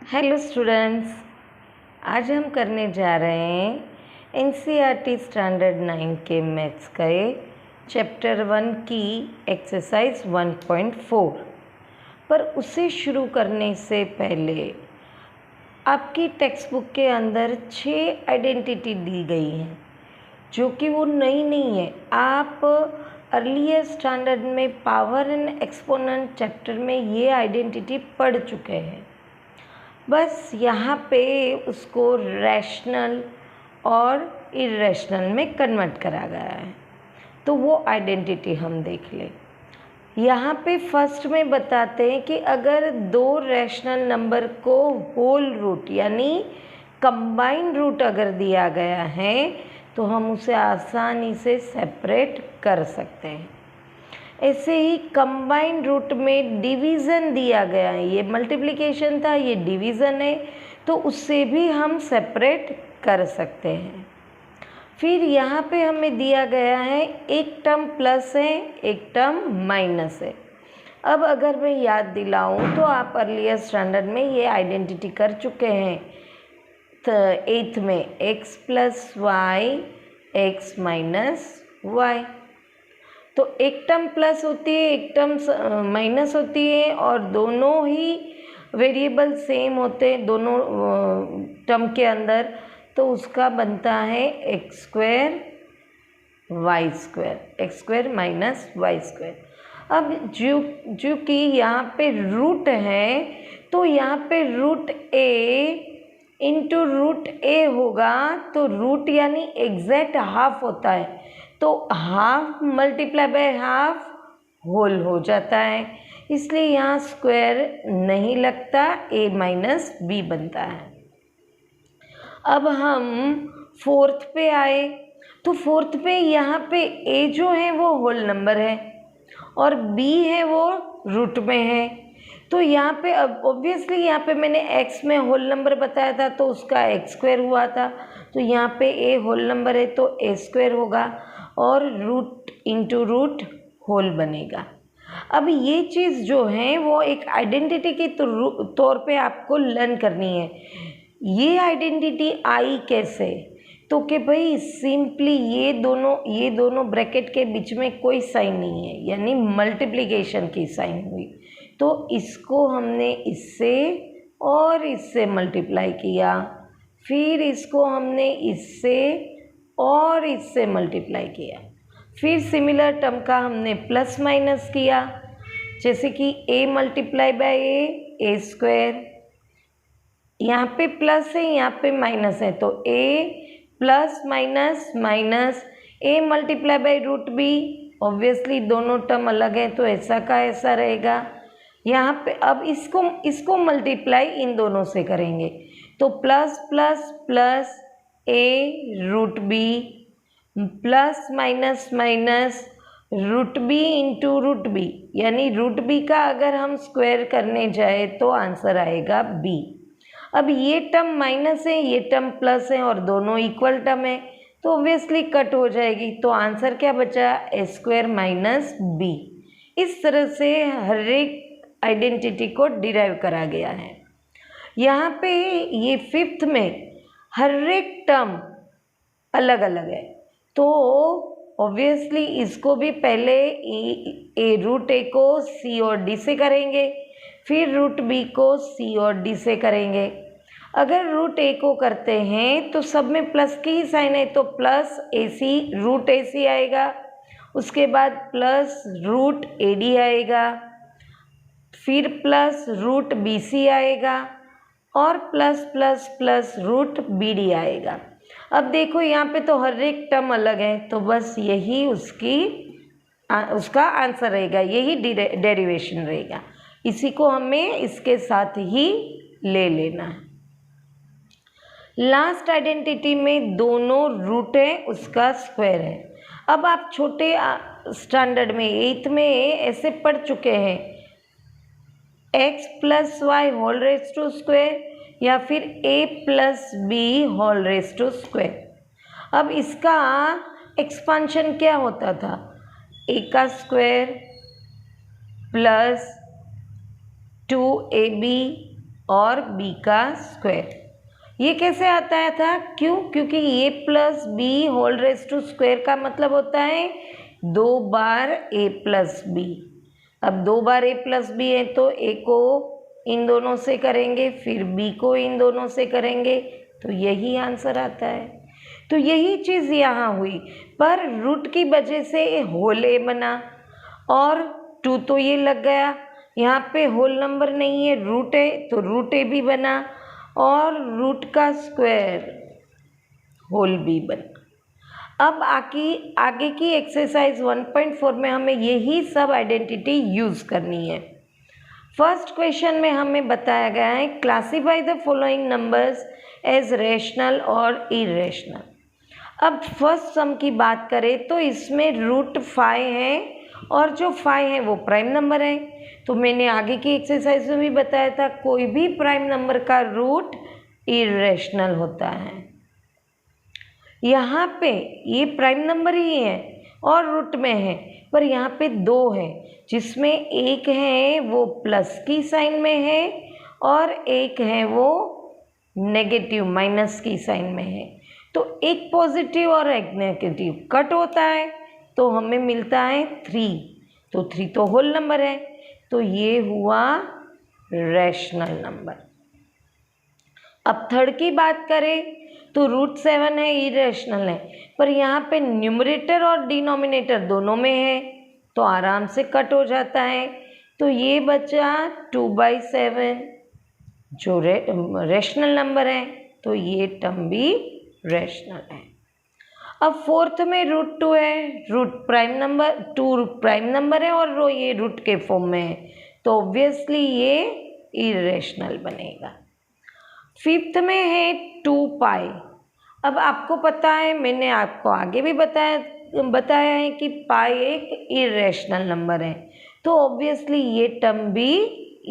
Hello students, आज हम करने जा रहे हैं एनसीईआरटी स्टैंडर्ड 9 के मैथ्स का चैप्टर 1 की एक्सरसाइज 1.4। पर उसे शुरू करने से पहले आपकी टेक्स्ट बुक के अंदर 6 आइडेंटिटी दी गई हैं जो कि वो नई नहीं है। आप अर्लियर स्टैंडर्ड में पावर एंड एक्सपोनेंट चैप्टर में ये आइडेंटिटी पढ़ चुके हैं। बस यहाँ पे उसको रैशनल और इरेशनल में कन्वर्ट करा गया है, तो वो आइडेंटिटी हम देख लें। यहाँ पे फर्स्ट में बताते हैं कि अगर दो रैशनल नंबर को होल रूट यानी कंबाइंड रूट अगर दिया गया है तो हम उसे आसानी से सेपरेट कर सकते हैं। ऐसे ही कंबाइंड रूट में डिवीज़न दिया गया है, ये मल्टीप्लिकेशन था, ये डिवीज़न है, तो उससे भी हम सेपरेट कर सकते हैं। फिर यहाँ पे हमें दिया गया है एक टर्म प्लस है, एक टर्म माइनस है। अब अगर मैं याद दिलाऊं तो आप अर्लियर स्टैंडर्ड में ये आइडेंटिटी कर चुके हैं। तो 8th में x plus y x minus y, तो एक टर्म प्लस होती है, एक टर्म माइनस होती है और दोनों ही वेरिएबल सेम होते हैं दोनों टर्म के अंदर, तो उसका बनता है x square y square, x square minus y square. अब जो कि यहाँ पे रूट है तो यहाँ पे root a into root a होगा, तो रूट यानी एग्जैक्ट हाफ होता है, तो half multiply by half whole हो जाता है, इसलिए यहाँ स्क्वायर नहीं लगता, a माइनस बी बनता है। अब हम फोर्थ पे आए तो फोर्थ पे यहाँ पे a जो है वो होल नंबर है और b है वो रूट में है, तो यहाँ पे अब ऑब्वियसली यहाँ पे मैंने x में होल नंबर बताया था तो उसका x स्क्वायर हुआ था, तो यहाँ पे a होल नंबर है तो a स्क्वायर होगा और रूट इंटू रूट होल बनेगा। अब ये चीज़ जो है वो एक आइडेंटिटी के तौर पे आपको लर्न करनी है। ये आइडेंटिटी आई कैसे, तो कि भाई सिंपली ये दोनों ब्रैकेट के बीच में कोई साइन नहीं है, यानी मल्टीप्लिकेशन की साइन हुई, तो इसको हमने इससे और इससे मल्टीप्लाई किया, फिर इसको हमने इससे और इससे मल्टीप्लाई किया, फिर सिमिलर टर्म का हमने प्लस माइनस किया, जैसे कि a multiply bye A square, यहाँ पे प्लस है यहाँ पे माइनस है, तो a plus minus minus a multiply by root b, obviously दोनों टर्म अलग है तो ऐसा का ऐसा रहेगा। यहाँ पे अब इसको मल्टीप्लाई इन दोनों से करेंगे तो plus plus plus a root b plus minus minus root b into root b, यानी रूट बी का अगर हम स्क्वायर करने जाए तो आंसर आएगा b। अब ये टर्म माइनस है, ये टर्म प्लस है और दोनों इक्वल टर्म है, तो ऑब्वियसली कट हो जाएगी, तो आंसर क्या बचा, ए स्क्वायर माइनस बी। इस तरह से हर एक आइडेंटिटी को डिराइव करा गया है। यहाँ पे ये फिफ्थ में हर एक टर्म अलग अलग है, तो ऑब्वियसली इसको भी पहले रूट ए को सी और डी से करेंगे, फिर रूट बी को सी और डी से करेंगे। अगर रूट ए को करते हैं तो सब में प्लस की ही साइन है, तो प्लस ए सी रूट ए सी आएगा, उसके बाद प्लस रूट ए डी आएगा, फिर प्लस रूट बी सी आएगा और plus plus plus root b d आएगा। अब देखो यहाँ पे तो हर एक टर्म अलग है, तो बस यही उसका आंसर रहेगा, यही डेरिवेशन रहेगा, इसी को हमें इसके साथ ही ले लेना है। लास्ट आइडेंटिटी में दोनों रूट है, उसका स्क्वायर है। अब आप छोटे स्टैंडर्ड में 8th में ऐसे पढ़ चुके हैं, x plus y whole raise to square या फिर a plus b whole raise to square. अब इसका एक्सपांशन क्या होता था, a का स्क्वायर प्लस 2ab और b का स्क्वायर। ये कैसे आता था? क्यों? क्योंकि a plus b whole raise to square का मतलब होता है 2 बार a प्लस बी। अब 2 बार a प्लस बी है तो a को इन दोनों से करेंगे, फिर b को इन दोनों से करेंगे, तो यही आंसर आता है। तो यही चीज़ यहाँ हुई, पर रूट की वजह से होल a बना और 2 तो ये लग गया, यहाँ पे होल नंबर नहीं है, रूट है, तो रूट a भी बना और रूट का स्क्वायर होल b बना। अब आगे की एक्सरसाइज 1.4 में हमें यही सब आइडेंटिटी यूज़ करनी है। फर्स्ट क्वेश्चन में हमें बताया गया है classify the following numbers as rational और इरेशनल। अब फर्स्ट सम की बात करें तो इसमें रूट 5 है और जो 5 है वो प्राइम नंबर है। तो मैंने आगे की एक्सरसाइज में भी बताया था कोई भी प्राइम नंबर का रूट इरेशनल होता है। यहाँ पे ये प्राइम नंबर ही है और रूट में है, पर यहाँ पे 2 है, जिसमें एक है वो प्लस की साइन में है और एक है वो नेगेटिव माइनस की साइन में है। तो एक पॉजिटिव और एक नेगेटिव कट होता है तो हमें मिलता है 3। तो 3 तो होल नंबर है, तो ये हुआ रैशनल नंबर। अब थर्ड की बात करें तो रूट 7 है, इरेशनल है, पर यहाँ पे न्यूमरेटर और डिनोमिनेटर दोनों में है तो आराम से कट हो जाता है। तो ये बचा 2/7 जो रैशनल नंबर है, तो ये टर्म भी रैशनल है। अब फोर्थ में रूट 2 है, root prime number 2 prime number है और ये रूट के फॉर्म में है, तो ऑब्वियसली ये इरेशनल बनेगा। फिफ्थ में है 2 पाई। अब आपको पता है, मैंने आपको आगे भी बताया है कि पाई एक इरेशनल नंबर है, तो ऑब्वियसली ये टर्म भी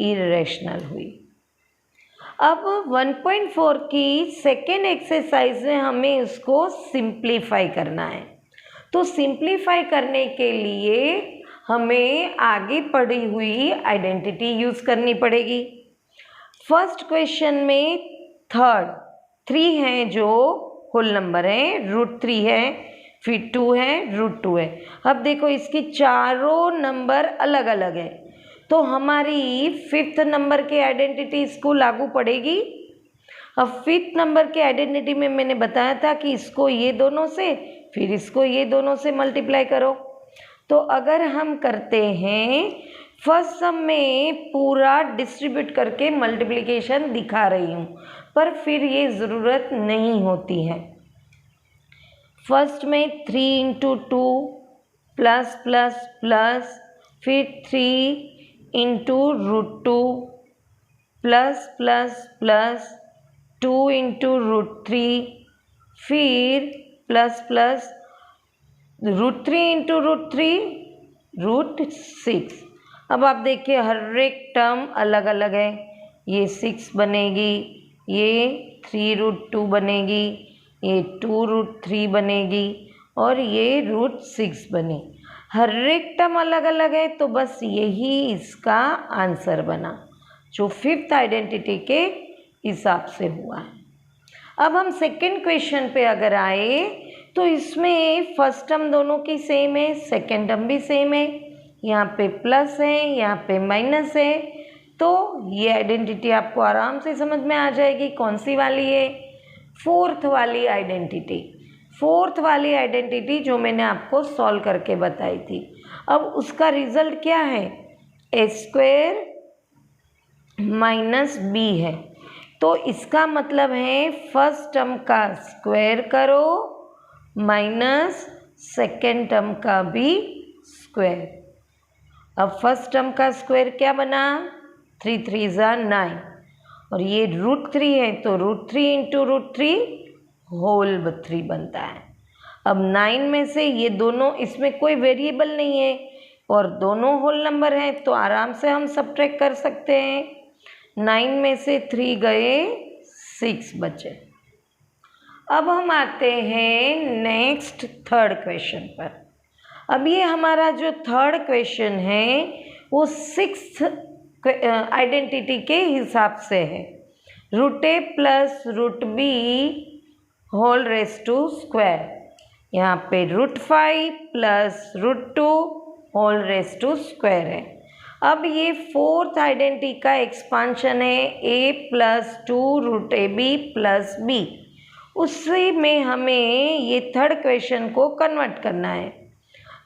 इरेशनल हुई। अब 1.4 की सेकेंड एक्सरसाइज में हमें इसको सिंप्लीफाई करना है। तो सिंप्लीफाई करने के लिए हमें आगे पढ़ी हुई आइडेंटिटी यूज़ करनी पड़ेगी। फर्स्ट क्वेश्चन में 3 है जो होल नंबर है, रूट 3 है, फिर 2 है, रूट 2 है। अब देखो इसकी चारों नंबर अलग अलग है, तो हमारी 5th नंबर की आइडेंटिटी इसको लागू पड़ेगी। अब 5th नंबर के आइडेंटिटी में मैंने बताया था कि इसको ये दोनों से, फिर इसको ये दोनों से मल्टीप्लाई करो। तो अगर हम करते हैं, फर्स्ट सम में पूरा डिस्ट्रीब्यूट करके मल्टीप्लिकेशन दिखा रही हूँ, पर फिर ये ज़रूरत नहीं होती है। फर्स्ट में 3 × 2 प्लस प्लस प्लस, फिर 3 × √2 प्लस प्लस प्लस 2 × √3, फिर प्लस प्लस √3 × √3 √6। अब आप देखिए हर एक टर्म अलग अलग है, ये 6 बनेगी, ये 3√2 बनेगी, ये 2√3 बनेगी और ये √6 बने। हर एक टर्म अलग अलग है, तो बस यही इसका आंसर बना जो 5th आइडेंटिटी के हिसाब से हुआ है। अब हम सेकंड क्वेश्चन पे अगर आए तो इसमें फर्स्ट टर्म दोनों की सेम है, सेकंड टर्म भी सेम है, यहाँ पे प्लस है, यहाँ पे माइनस है, तो ये आइडेंटिटी आपको आराम से समझ में आ जाएगी कौन सी वाली है, फोर्थ वाली आइडेंटिटी जो मैंने आपको सॉल्व करके बताई थी। अब उसका रिजल्ट क्या है, a² - b है, तो इसका मतलब है फर्स्ट टर्म का स्क्वायर करो माइनस सेकेंड टर्म का भी स्क्वायर। अब फर्स्ट टर्म का स्क्वायर क्या बना, 3 3 = 9 और ये √3 है, तो √3 × √3 होल 3 बनता है। अब 9 में से ये दोनों, इसमें कोई वेरिएबल नहीं है और दोनों होल नंबर हैं, तो आराम से हम सब्ट्रैक्ट कर सकते हैं। 9 में से 3 गए, 6 बचे। अब हम आते हैं नेक्स्ट थर्ड क्वेश्चन पर। अब ये हमारा जो थर्ड क्वेश्चन है वो 6th आइडेंटिटी के हिसाब से है। Root A plus root B whole raise to square, यहाँ पे root 5 plus root 2 whole raise to square है। अब ये फोर्थ आइडेंटिटी का एक्सपांशन है, A plus 2 root A B plus B. उसी में हमें ये थर्ड क्वेश्चन को कन्वर्ट करना है।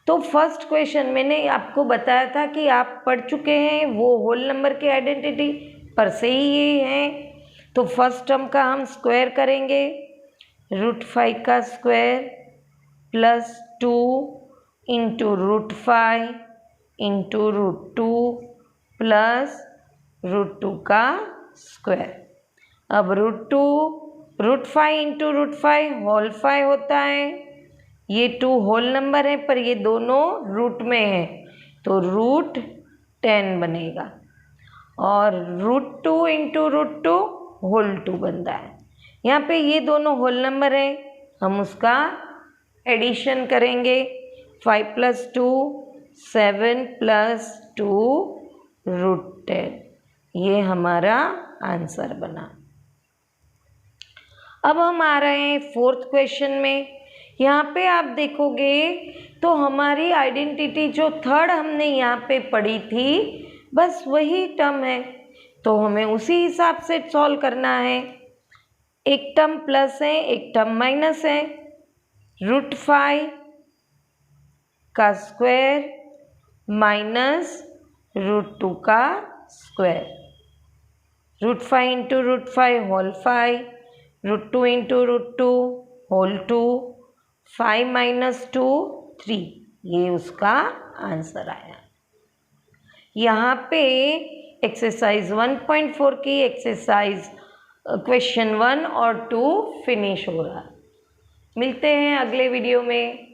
तो फर्स्ट क्वेश्चन मैंने आपको बताया था कि आप पढ़ चुके हैं, वो होल नंबर की आइडेंटिटी पर से ही ये हैं। तो फर्स्ट टर्म का हम स्क्वायर करेंगे, रूट 5 का square plus 2 into root 5 into root 2 plus root 2 का स्क्वायर। अब रूट 5 इंटू रूट 5 होल 5 होता है, ये 2 होल नंबर है पर ये दोनों रूट में है तो रूट 10 बनेगा। और रूट 2 इंटू रूट 2 होल 2 बनता है। यहाँ पे ये दोनों होल नंबर है, हम उसका एडिशन करेंगे। 5 प्लस 2 7 प्लस 2 रूट 10, ये हमारा आंसर बना। अब हम आ रहे हैं फोर्थ क्वेश्चन में। यहाँ पे आप देखोगे तो हमारी आइडेंटिटी जो थर्ड हमने यहाँ पे पढ़ी थी बस वही टर्म है, तो हमें उसी हिसाब से सॉल्व करना है। एक टर्म प्लस है, एक टर्म माइनस है। रूट 5 का स्क्वायर माइनस रूट 2 का square, root 5 into root 5 whole 5, root 2 into root 2 whole 2, 5 minus 2 3, ये उसका आंसर आया। यहाँ पे एक्सरसाइज 1.4 की एक्सरसाइज क्वेश्चन 1 और 2 फिनिश हो रहा है। मिलते हैं अगले वीडियो में।